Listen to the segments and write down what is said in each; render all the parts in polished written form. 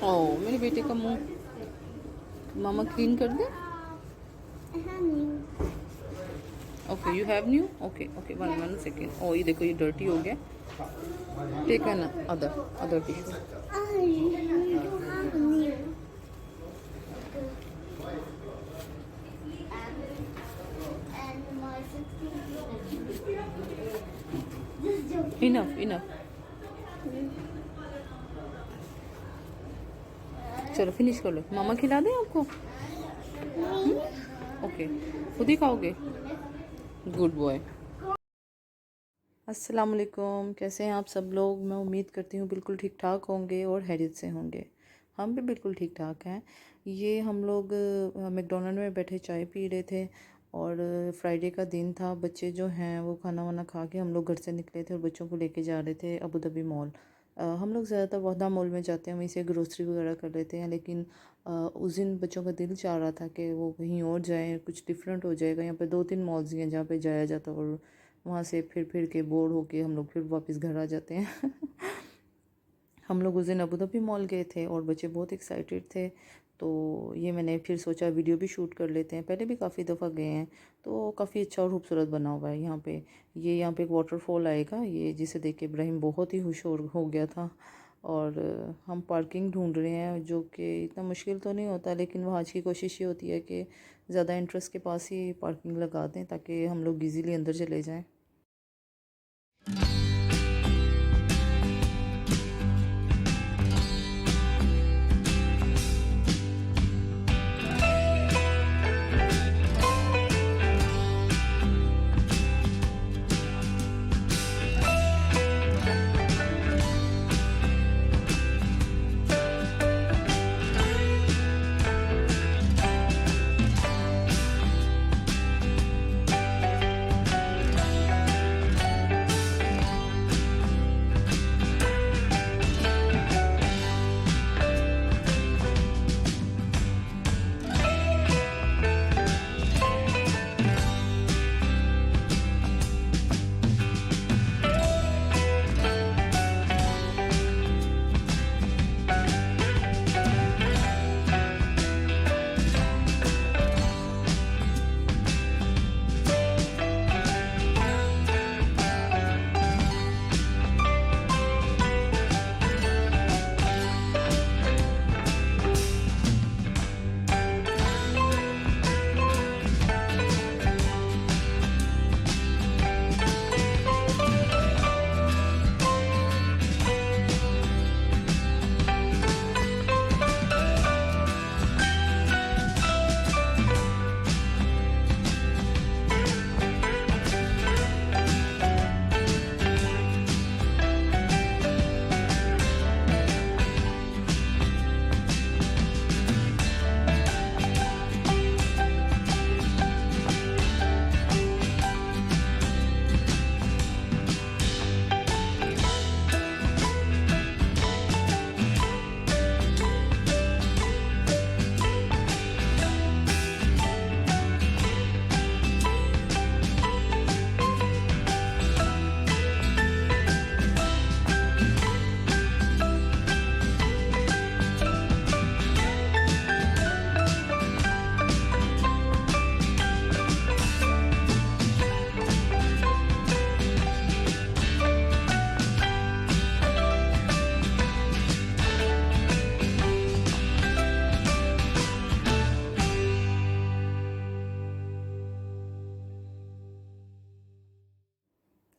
ओ मेरे बेटे का मुंह मामा क्लीन कर दे। Okay you have new. Okay okay one second. Oh ये देखो ये डर्टी हो गया। Take another other tissue. Enough enough. चलो फिनिश कर लो। मामा खिला दें आपको। ओके खुद ही खाओगे। Good boy. अस्सलाम वालेकुम, कैसे हैं आप सब लोग। मैं उम्मीद करती हूँ बिल्कुल ठीक ठाक होंगे और हैरियत से होंगे। हम भी बिल्कुल ठीक ठाक हैं। ये हम लोग मैकडोनल्ड में बैठे चाय पी रहे थे और फ्राइडे का दिन था। बच्चे जो हैं वो खाना वाना खा के हम लोग घर से निकले थे और बच्चों को लेके जा रहे थे अबू धाबी मॉल। हम लोग ज़्यादातर वहदा मॉल में जाते हैं, वहीं से ग्रोसरी वगैरह कर लेते हैं, लेकिन उस दिन बच्चों का दिल चाह रहा था कि वो कहीं और जाएँ, कुछ डिफरेंट हो जाएगा। यहाँ पे 2-3 मॉल्स हैं जहाँ पे जाया जाता और वहाँ से फिर के बोर होके हम लोग फिर वापस घर आ जाते हैं। हम लोग उस दिन अबू धाबी मॉल गए थे और बच्चे बहुत एक्साइटेड थे, तो ये मैंने फिर सोचा वीडियो भी शूट कर लेते हैं। पहले भी काफ़ी दफ़ा गए हैं, तो काफ़ी अच्छा और खूबसूरत बना हुआ है यहाँ पे। ये यहाँ पे एक वाटरफॉल आएगा, ये जिसे देख के इब्राहिम बहुत ही खुश हो गया था। और हम पार्किंग ढूंढ रहे हैं, जो कि इतना मुश्किल तो नहीं होता, लेकिन वहाँ आज की कोशिश ये होती है कि ज़्यादा इंटरेस्ट के पास ही पार्किंग लगा दें ताकि हम लोग ईज़िली अंदर चले जाएँ।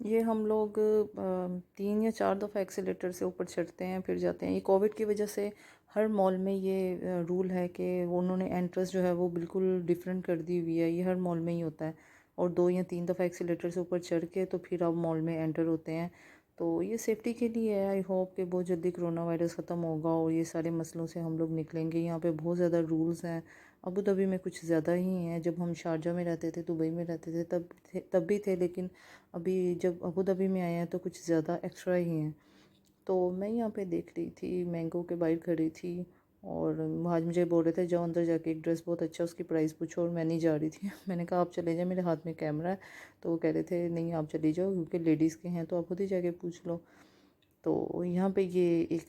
ये हम लोग 3 या 4 दफ़ा एक्सीलेटर से ऊपर चढ़ते हैं फिर जाते हैं। ये कोविड की वजह से हर मॉल में ये रूल है कि वो उन्होंने एंट्रेंस जो है वो बिल्कुल डिफरेंट कर दी हुई है। ये हर मॉल में ही होता है और 2 या 3 दफ़ा एक्सीलेटर से ऊपर चढ़ के तो फिर आप मॉल में एंटर होते हैं। तो ये सेफ्टी के लिए है। आई होप कि बहुत जल्दी कोरोना वायरस ख़त्म होगा और ये सारे मसलों से हम लोग निकलेंगे। यहाँ पे बहुत ज़्यादा रूल्स हैं। अबू धाबी में कुछ ज़्यादा ही हैं। जब हम शारजा में रहते थे, दुबई में रहते थे, तब भी थे, लेकिन अभी जब अबू धाबी में आए हैं तो कुछ ज़्यादा एक्स्ट्रा ही हैं। तो मैं यहाँ पे देख रही थी, मैंगो के बाइट खड़ी थी और आज मुझे बोल रहे थे जाओ अंदर जाके एक ड्रेस बहुत अच्छा उसकी प्राइस पूछो, और मैं नहीं जा रही थी। मैंने कहा आप चले जाए, मेरे हाथ में कैमरा है। तो वो कह रहे थे नहीं आप चली जाओ क्योंकि लेडीज़ के हैं तो आप खुद ही जाके पूछ लो। तो यहाँ पे ये एक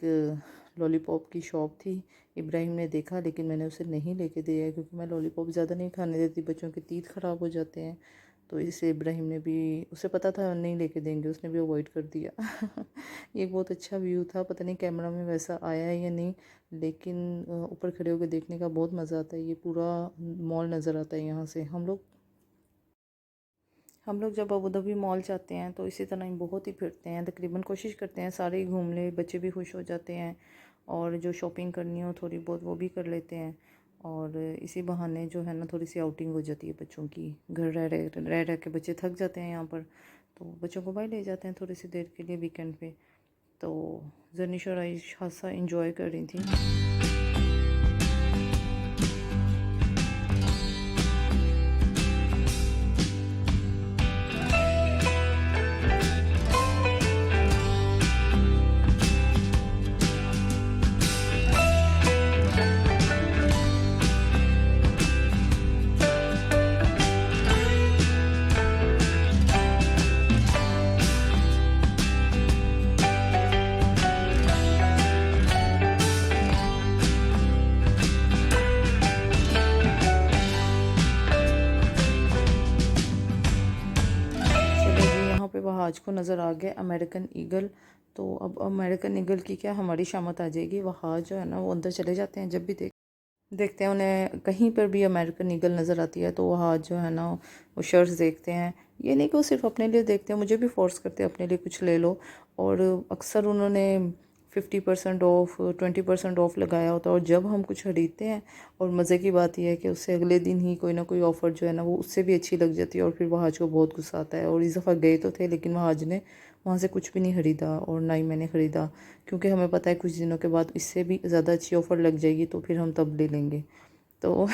लॉलीपॉप की शॉप थी। इब्राहिम ने देखा लेकिन मैंने उसे नहीं लेके दिया क्योंकि मैं लॉलीपॉप ज़्यादा नहीं खाने देती, बच्चों के तीत ख़राब हो जाते हैं। तो इससे इब्राहिम ने भी, उसे पता था नहीं लेके देंगे, उसने भी अवॉइड कर दिया। ये बहुत अच्छा व्यू था, पता नहीं कैमरा में वैसा आया है या नहीं, लेकिन ऊपर खड़े होकर देखने का बहुत मज़ा आता है। ये पूरा मॉल नज़र आता है यहाँ से। हम लोग जब अबू धाबी मॉल जाते हैं तो इसी तरह ही बहुत ही फिरते हैं, तकरीबन कोशिश करते हैं सारे ही घूम ले, बच्चे भी खुश हो जाते हैं और जो शॉपिंग करनी हो थोड़ी बहुत वो भी कर लेते हैं। और इसी बहाने जो है ना थोड़ी सी आउटिंग हो जाती है बच्चों की। घर रह के बच्चे थक जाते हैं यहाँ पर, तो बच्चों को बाहर ले जाते हैं थोड़ी सी देर के लिए वीकेंड पे। तो जर्निश और आइश खासा इंजॉय कर रही थी। पे वहाज को नज़र आ गया अमेरिकन ईगल। तो अब अमेरिकन ईगल की क्या हमारी शामत आ जाएगी। वहाज जो है ना वो अंदर चले जाते हैं, जब भी देखते हैं उन्हें कहीं पर भी अमेरिकन ईगल नज़र आती है तो वहाज जो है ना वो शर्ट्स देखते हैं। ये नहीं कि वो सिर्फ अपने लिए देखते हैं, मुझे भी फोर्स करते हैं अपने लिए कुछ ले लो। और अक्सर उन्होंने 50% ऑफ 20% ऑफ लगाया होता है, और जब हम कुछ खरीदते हैं और मज़े की बात यह है कि उससे अगले दिन ही कोई ना कोई ऑफ़र जो है ना वो उससे भी अच्छी लग जाती है, और फिर वहाज को बहुत गुस्सा आता है। और इस दफ़ा गए तो थे लेकिन वहाज ने वहाँ से कुछ भी नहीं ख़रीदा और ना ही मैंने ख़रीदा, क्योंकि हमें पता है कुछ दिनों के बाद इससे भी ज़्यादा अच्छी ऑफ़र लग जाएगी तो फिर हम तब ले लेंगे। तो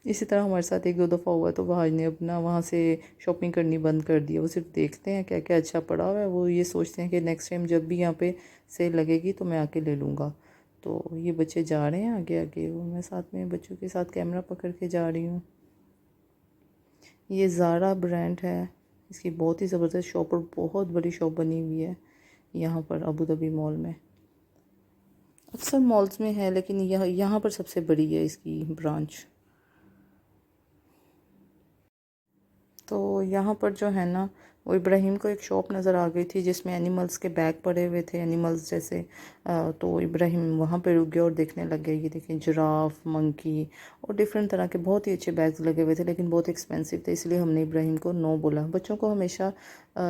इसी तरह हमारे साथ एक दो दफ़ा हुआ तो वहाज ने अपना वहाँ से शॉपिंग करनी बंद कर दिया। वो सिर्फ देखते हैं क्या क्या अच्छा पड़ा हुआ है, वो ये सोचते हैं कि नेक्स्ट टाइम जब भी यहाँ पे सेल लगेगी तो मैं आके ले लूँगा। तो ये बच्चे जा रहे हैं आगे आगे, वो मैं साथ में बच्चों के साथ कैमरा पकड़ के जा रही हूँ। ये ज़ारा ब्रांड है, इसकी बहुत ही ज़बरदस्त शॉप और बहुत बड़ी शॉप बनी हुई है यहाँ पर अबू धाबी मॉल में। अक्सर मॉल्स में है लेकिन यहाँ पर सबसे बड़ी है इसकी ब्रांच। तो यहाँ पर जो है ना वो इब्राहिम को एक शॉप नज़र आ गई थी जिसमें एनिमल्स के बैग पड़े हुए थे, एनिमल्स जैसे। तो इब्राहिम वहाँ पे रुक गया और देखने लग गया। ये देखें, जिराफ, मंकी और डिफरेंट तरह के बहुत ही अच्छे बैग्स लगे हुए थे, लेकिन बहुत एक्सपेंसिव थे, इसलिए हमने इब्राहिम को नो बोला। बच्चों को हमेशा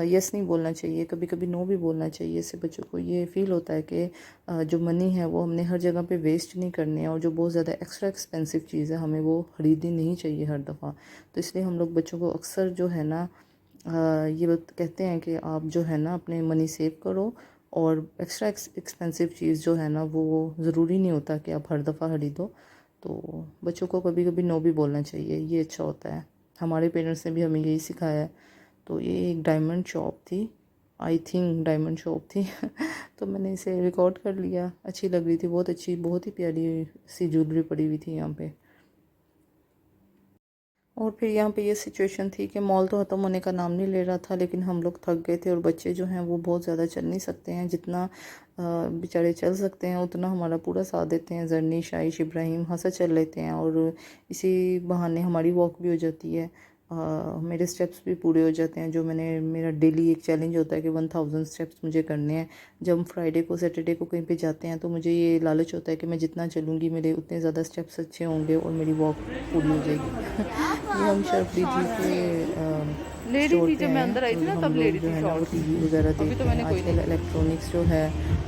यस नहीं बोलना चाहिए, कभी कभी नो भी बोलना चाहिए। इससे बच्चों को ये फ़ील होता है कि जो मनी है वो हमने हर जगह पे वेस्ट नहीं करनी है, और जो बहुत ज़्यादा एक्स्ट्रा एक्सपेंसिव चीज़ है हमें वो ख़रीदनी नहीं चाहिए हर दफ़ा। तो इसलिए हम लोग बच्चों को अक्सर जो है ना ये बात कहते हैं कि आप जो है ना अपने मनी सेव करो, और एक्स्ट्रा एक्सपेंसिव चीज़ जो है ना वो ज़रूरी नहीं होता कि आप हर दफ़ा ख़रीदो। तो बच्चों को कभी कभी नो भी बोलना चाहिए, ये अच्छा होता है। हमारे पेरेंट्स ने भी हमें यही सिखाया है। तो ये एक डायमंड शॉप थी, आई थिंक डायमंड शॉप थी। तो मैंने इसे रिकॉर्ड कर लिया, अच्छी लग रही थी, बहुत अच्छी, बहुत ही प्यारी सी ज्वेलरी पड़ी हुई थी यहाँ पे। और फिर यहाँ पे ये सिचुएशन थी कि मॉल तो ख़त्म होने का नाम नहीं ले रहा था, लेकिन हम लोग थक गए थे और बच्चे जो हैं वो बहुत ज़्यादा चल नहीं सकते हैं, जितना बेचारे चल सकते हैं उतना हमारा पूरा साथ देते हैं। जर्निश, आइश, इब्राहिम हंसा चल लेते हैं, और इसी बहाने हमारी वॉक भी हो जाती है। मेरे स्टेप्स भी पूरे हो जाते हैं, जो मेरा डेली एक चैलेंज होता है कि 1000 स्टेप्स मुझे करने हैं। जब हम फ्राइडे को सैटरडे को कहीं पे जाते हैं तो मुझे ये लालच होता है कि मैं जितना चलूँगी मेरे उतने ज़्यादा स्टेप्स अच्छे होंगे और मेरी वॉक पूरी हो जाएगी। ये हम शर्फली जी के स्टोर पे आए हैं, तो हम लोग जो है ना वो टीवी वगैरह देखते हैं। आजकल इलेक्ट्रॉनिक्स जो है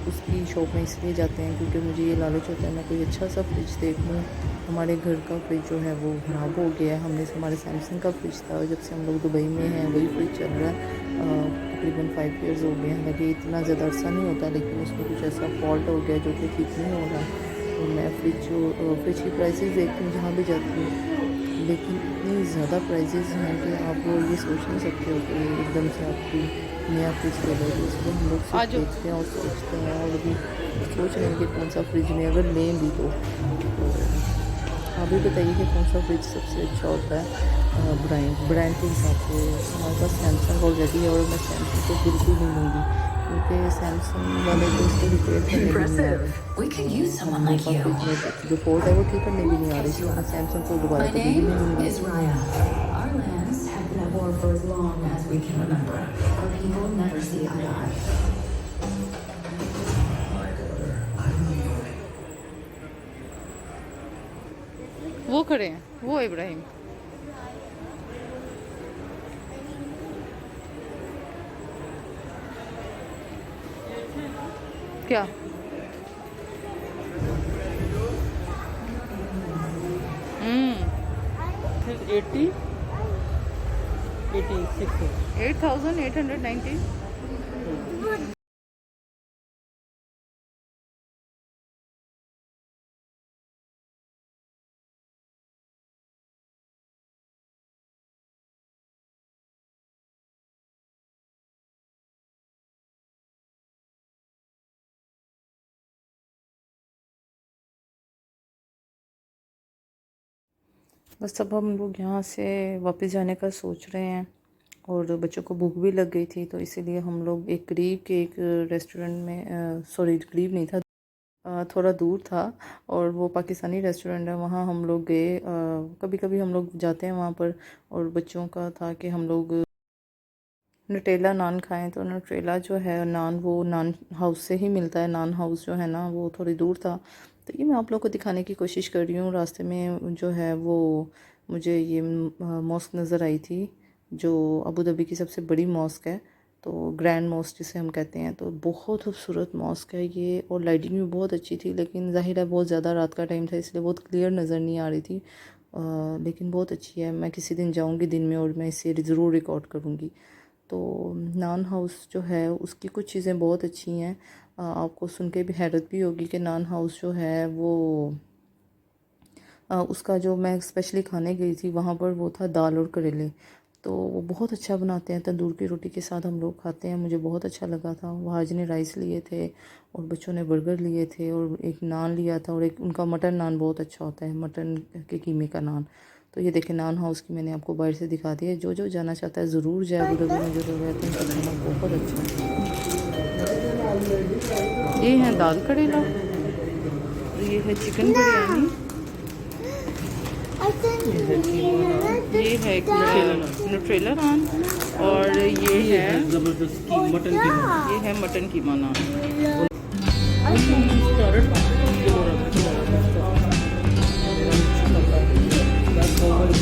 उसकी शॉप में इसलिए जाते हैं क्योंकि मुझे ये लालच होता है मैं कोई अच्छा सा फ्रिज देख लूँ। हमारे घर का फ्रिज जो है वो ख़राब हो गया है, हमारे सैमसंग का फ्रिज था, और जब से हम लोग दुबई में हैं वही फ्रिज चल रहा है। तकरीबन 5 ईयर्स हो गए हैं, हालांकि इतना ज़्यादा अरसा नहीं होता, लेकिन उसमें कुछ ऐसा फॉल्ट हो गया जो कि ठीक नहीं हो रहा। तो मैं फ्रिज की प्राइसेस देखती हूँ जहाँ भी जाती हूँ, लेकिन इतनी ज़्यादा प्राइसेस हैं कि आप ये सोच नहीं सकते हो कि एकदम से आपकी नया फ्रिज ले लो। इसलिए हम लोग सिर्फ देखते हैं और सोचते हैं, और अभी सोच रहे हैं कि कौन सा फ्रिज में अगर लें भी तो आप भी बताइए कि कौन सा फ्रिज सबसे अच्छा होता है ब्रांड के हिसाब से। हमारे पास सैमसंग ऑलरेडी है और मैं सैमसंग को बिल्कुल नहीं लूँगी, क्योंकि सैमसंग वाले तो इसको रिपेयर करने भी नहीं आ रहे। We could use someone हमारे like पास you. फ्रिज में जो फॉल्ट है वो ठीक करने भी नहीं आ रही, इसलिए मैं सैमसंग को दोबारा My कभी भी name नहीं लूँगी। is Raya. Our lands have been at war for as long as we can remember. Our people never see eye to eye. वो खड़े हैं, वो इब्राहिम। क्या? It is 80, 86. 8,890। बस अब हम लोग यहाँ से वापस जाने का सोच रहे हैं और बच्चों को भूख भी लग गई थी, तो इसीलिए हम लोग एक करीब के एक रेस्टोरेंट में, सॉरी करीब नहीं था, थोड़ा दूर था और वो पाकिस्तानी रेस्टोरेंट है, वहाँ हम लोग गए। कभी कभी हम लोग जाते हैं वहाँ पर, और बच्चों का था कि हम लोग नटेला नान खाएं। तो नटेला जो है नान, वो नान हाउस से ही मिलता है। नान हाउस जो है ना वो थोड़ी दूर था, तो ये मैं आप लोग को दिखाने की कोशिश कर रही हूँ। रास्ते में जो है वो मुझे ये मॉस्क नज़र आई थी, जो अबू धाबी की सबसे बड़ी मॉस्क है, तो ग्रैंड मॉस्क जिसे हम कहते हैं। तो बहुत खूबसूरत मॉस्क है ये, और लाइटिंग भी बहुत अच्छी थी, लेकिन ज़ाहिर है बहुत ज़्यादा रात का टाइम था इसलिए बहुत क्लियर नज़र नहीं आ रही थी। लेकिन बहुत अच्छी है। मैं किसी दिन जाऊँगी दिन में और मैं इसे ज़रूर रिकॉर्ड करूँगी। तो नान हाउस जो है उसकी कुछ चीज़ें बहुत अच्छी हैं। आपको सुन के भी हैरत भी होगी कि नान हाउस जो है वो उसका जो मैं स्पेशली खाने गई थी वहाँ पर वो था दाल और करेले। तो वो बहुत अच्छा बनाते हैं, तंदूर की रोटी के साथ हम लोग खाते हैं। मुझे बहुत अच्छा लगा था। भाज ने राइस लिए थे और बच्चों ने बर्गर लिए थे और एक नान लिया था, और एक उनका मटन नान बहुत अच्छा होता है, मटन के कीमे का नान। तो ये देखें नान हाउस की मैंने आपको बाहर से दिखा दिया। जो जो जाना चाहता है ज़रूर जाए। अबू धाबी में जो लोग रहते हैं उनका खाना बहुत अच्छा है। ये है दाल करेला, ये है चिकन बिरयानी, ये है न्यूट्रेला नान, और ये है जबरदस्त की मटन कीमा। ये है मटन कीमा नान। Started.